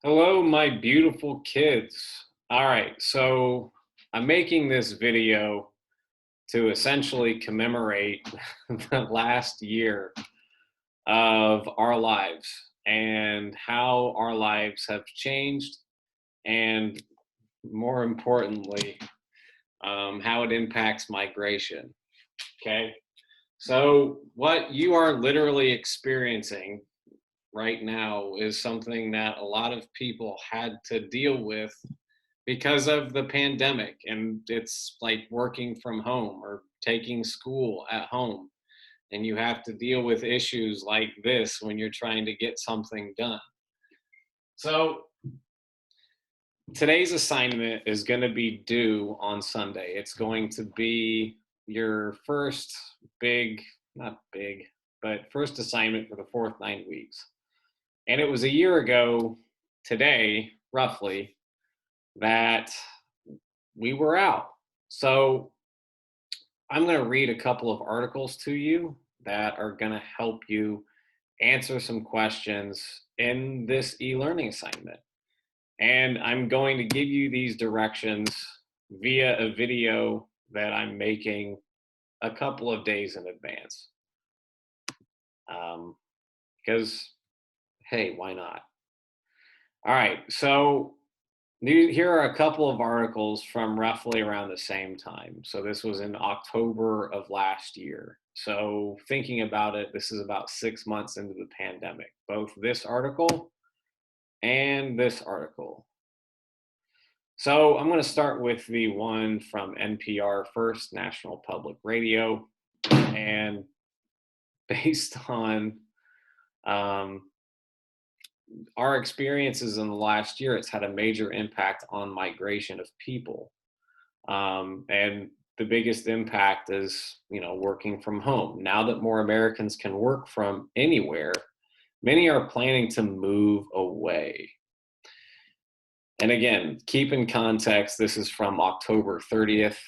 Hello, my beautiful kids. All right, so I'm making this video to essentially commemorate the last year of our lives and how our lives have changed, and more importantly, how it impacts migration. Okay, so what you are literally experiencing right now is something that a lot of people had to deal with because of the pandemic, and it's like working from home or taking school at home, and you have to deal with issues like this when you're trying to get something done. So today's assignment is going to be due on Sunday. It's going to be your first big, not big, but first assignment for the fourth 9 weeks. And it was a year ago today, roughly, that we were out. So I'm going to read a couple of articles to you that are going to help you answer some questions in this e-learning assignment. And I'm going to give you these directions via a video that I'm making a couple of days in advance. Because, hey, why not? All right, so here are a couple of articles from roughly around the same time. So this was in October of last year. So thinking about it, this is about 6 months into the pandemic, both this article and this article. So I'm going to start with the one from NPR first, National Public Radio, and based on our experiences in the last year, it's had a major impact on migration of people. And the biggest impact is, working from home. Now that more Americans can work from anywhere, many are planning to move away. And again, keep in context, this is from October 30th,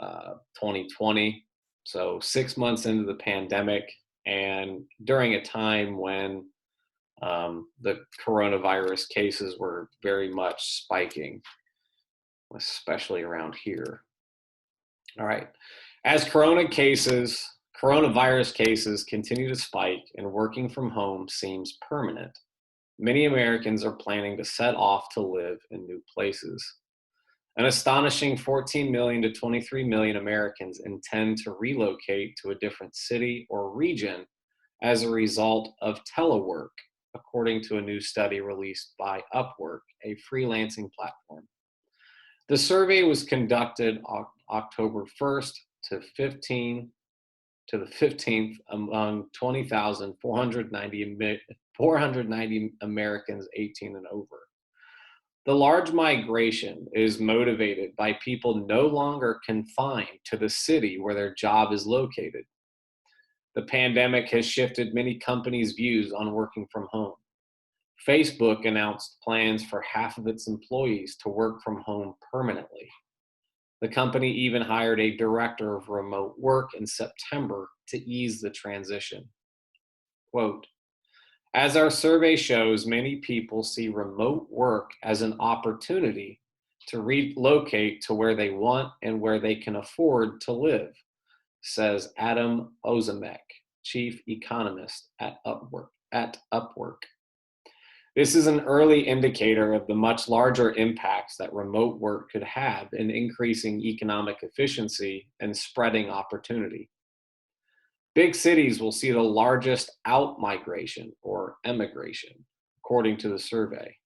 2020. So 6 months into the pandemic, and during a time when the coronavirus cases were very much spiking, especially around here. All right. As coronavirus cases continue to spike and working from home seems permanent, many Americans are planning to set off to live in new places. An astonishing 14 million to 23 million Americans intend to relocate to a different city or region as a result of telework, according to a new study released by Upwork, a freelancing platform. The survey was conducted October 1st to the 15th among 20,490 Americans 18 and over. The large migration is motivated by people no longer confined to the city where their job is located. The pandemic has shifted many companies' views on working from home. Facebook announced plans for half of its employees to work from home permanently. The company even hired a director of remote work in September to ease the transition. Quote, as our survey shows, many people see remote work as an opportunity to relocate to where they want and where they can afford to live, says Adam Ozimek, chief economist at Upwork. This is an early indicator of the much larger impacts that remote work could have in increasing economic efficiency and spreading opportunity. Big cities will see the largest out-migration or emigration, according to the survey.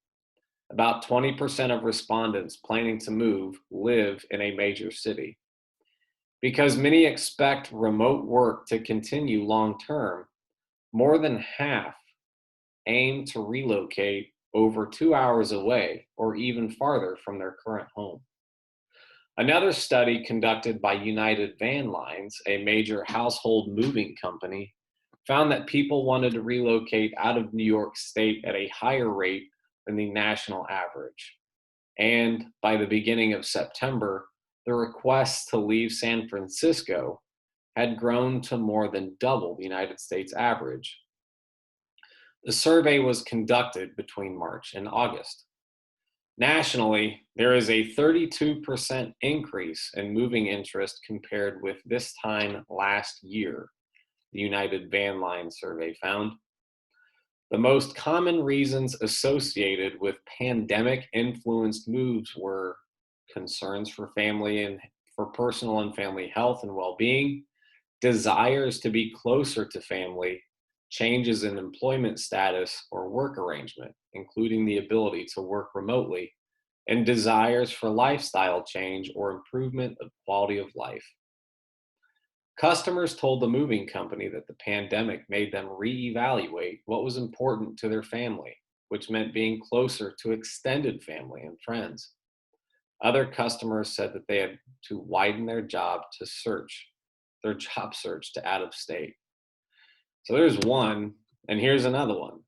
About 20% of respondents planning to move live in a major city. Because many expect remote work to continue long-term, more than half aim to relocate over 2 hours away or even farther from their current home. Another study conducted by United Van Lines, a major household moving company, found that people wanted to relocate out of New York State at a higher rate than the national average. And by the beginning of September, the requests to leave San Francisco had grown to more than double the United States average. The survey was conducted between March and August. Nationally, there is a 32% increase in moving interest compared with this time last year, the United Van Line survey found. The most common reasons associated with pandemic-influenced moves were concerns for family and for personal and family health and well-being, desires to be closer to family, changes in employment status or work arrangement, including the ability to work remotely, and desires for lifestyle change or improvement of quality of life. Customers told the moving company that the pandemic made them reevaluate what was important to their family, which meant being closer to extended family and friends. Other customers said that they had to widen their job search to out of state. So there's one, and here's another one.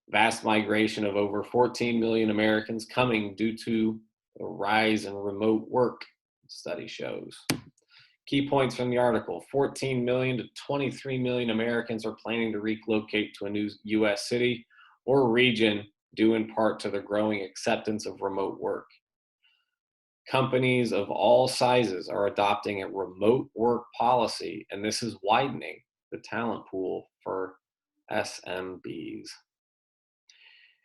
Vast migration of over 14 million Americans coming due to the rise in remote work, study shows. Key points from the article: 14 million to 23 million Americans are planning to relocate to a new U.S. city or region due in part to the growing acceptance of remote work. Companies of all sizes are adopting a remote work policy, and this is widening the talent pool for SMBs.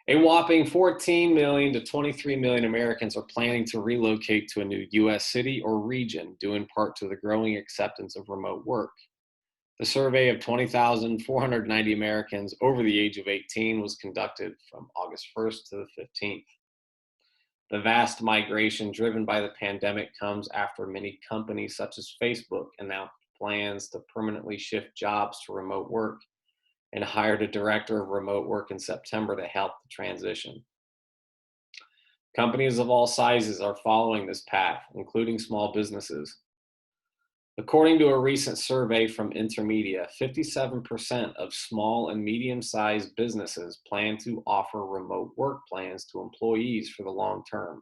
A whopping 14 million to 23 million Americans are planning to relocate to a new U.S. city or region, due in part to the growing acceptance of remote work. The survey of 20,490 Americans over the age of 18 was conducted from August 1st to the 15th. The vast migration driven by the pandemic comes after many companies such as Facebook announced plans to permanently shift jobs to remote work and hired a director of remote work in September to help the transition. Companies of all sizes are following this path, including small businesses. According to a recent survey from Intermedia, 57% of small and medium-sized businesses plan to offer remote work plans to employees for the long term.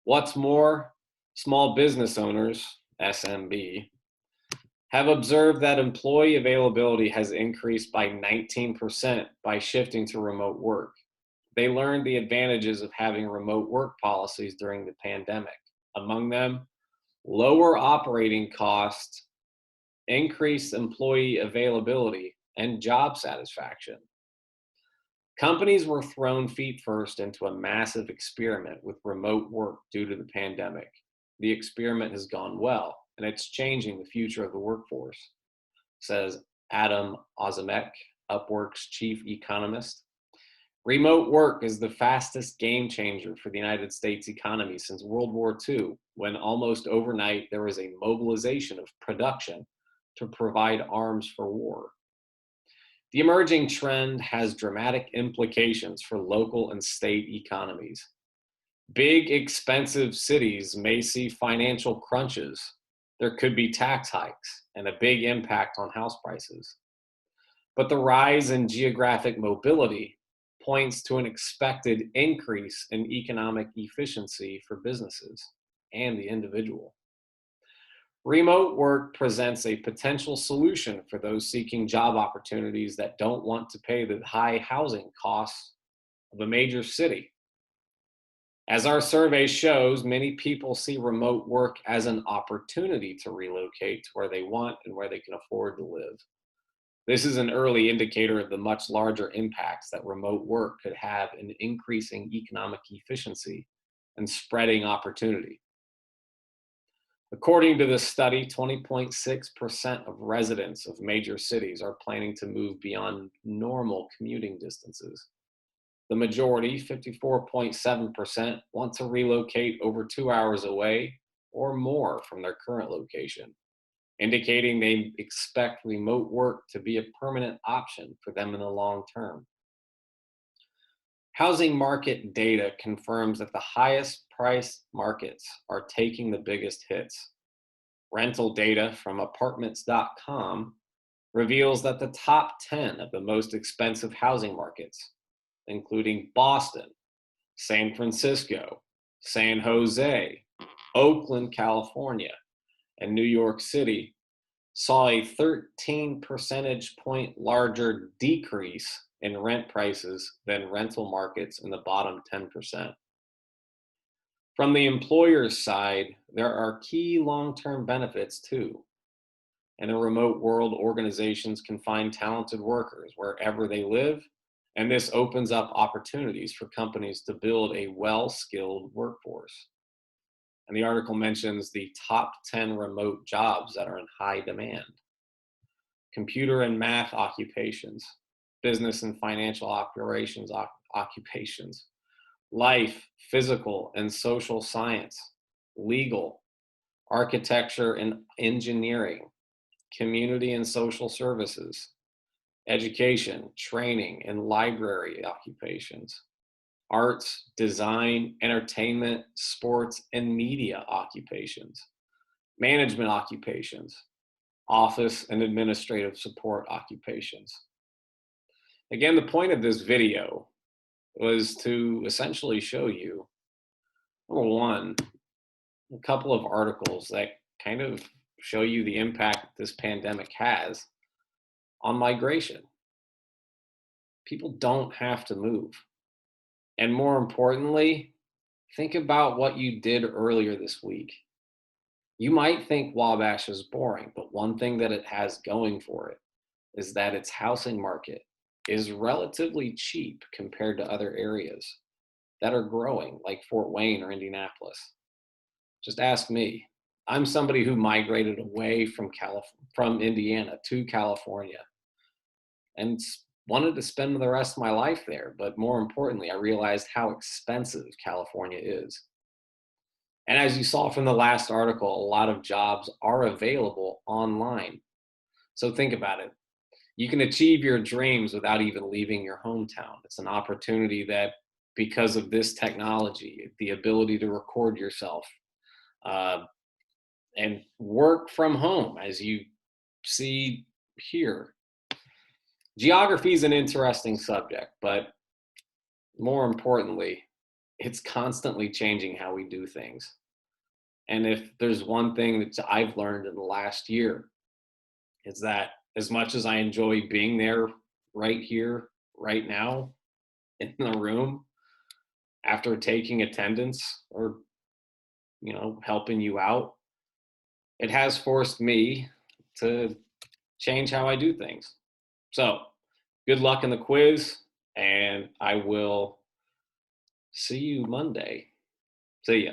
What's more, small business owners, SMB, have observed that employee availability has increased by 19% by shifting to remote work. They learned the advantages of having remote work policies during the pandemic. Among them, lower operating costs, increased employee availability, and job satisfaction. Companies were thrown feet first into a massive experiment with remote work due to the pandemic. The experiment has gone well, and it's changing the future of the workforce, says Adam Ozimek, Upwork's chief economist. Remote work is the fastest game changer for the United States economy since World War II, when almost overnight there was a mobilization of production to provide arms for war. The emerging trend has dramatic implications for local and state economies. Big, expensive cities may see financial crunches. There could be tax hikes and a big impact on house prices. But the rise in geographic mobility points to an expected increase in economic efficiency for businesses and the individual. Remote work presents a potential solution for those seeking job opportunities that don't want to pay the high housing costs of a major city. As our survey shows, many people see remote work as an opportunity to relocate to where they want and where they can afford to live. This is an early indicator of the much larger impacts that remote work could have in increasing economic efficiency and spreading opportunity. According to this study, 20.6% of residents of major cities are planning to move beyond normal commuting distances. The majority, 54.7%, want to relocate over 2 hours away or more from their current location, indicating they expect remote work to be a permanent option for them in the long term. Housing market data confirms that the highest priced markets are taking the biggest hits. Rental data from apartments.com reveals that the top 10 of the most expensive housing markets, including Boston, San Francisco, San Jose, Oakland, California, and New York City, saw a 13 percentage point larger decrease in rent prices than rental markets in the bottom 10%. From the employer's side, there are key long term benefits too. In a remote world, organizations can find talented workers wherever they live, and this opens up opportunities for companies to build a well skilled workforce. And the article mentions the top 10 remote jobs that are in high demand: computer and math occupations, business and financial operations occupations, life, physical and social science, legal, architecture and engineering, community and social services, education, training, and library occupations, arts, design, entertainment, sports, and media occupations, management occupations, office and administrative support occupations. Again, the point of this video was to essentially show you, number one, a couple of articles that kind of show you the impact this pandemic has on migration. People don't have to move. And more importantly, think about what you did earlier this week. You might think Wabash is boring, but one thing that it has going for it is that its housing market is relatively cheap compared to other areas that are growing, like Fort Wayne or Indianapolis. Just ask me. I'm somebody who migrated away from Indiana to California and wanted to spend the rest of my life there. But more importantly, I realized how expensive California is. And as you saw from the last article, a lot of jobs are available online. So think about it. You can achieve your dreams without even leaving your hometown. It's an opportunity that, because of this technology, the ability to record yourself and work from home, as you see here. Geography is an interesting subject, but more importantly, it's constantly changing how we do things. And if there's one thing that I've learned in the last year, is that as much as I enjoy being there right here, right now, in the room, after taking attendance or, helping you out, it has forced me to change how I do things. So good luck in the quiz, and I will see you Monday. See ya.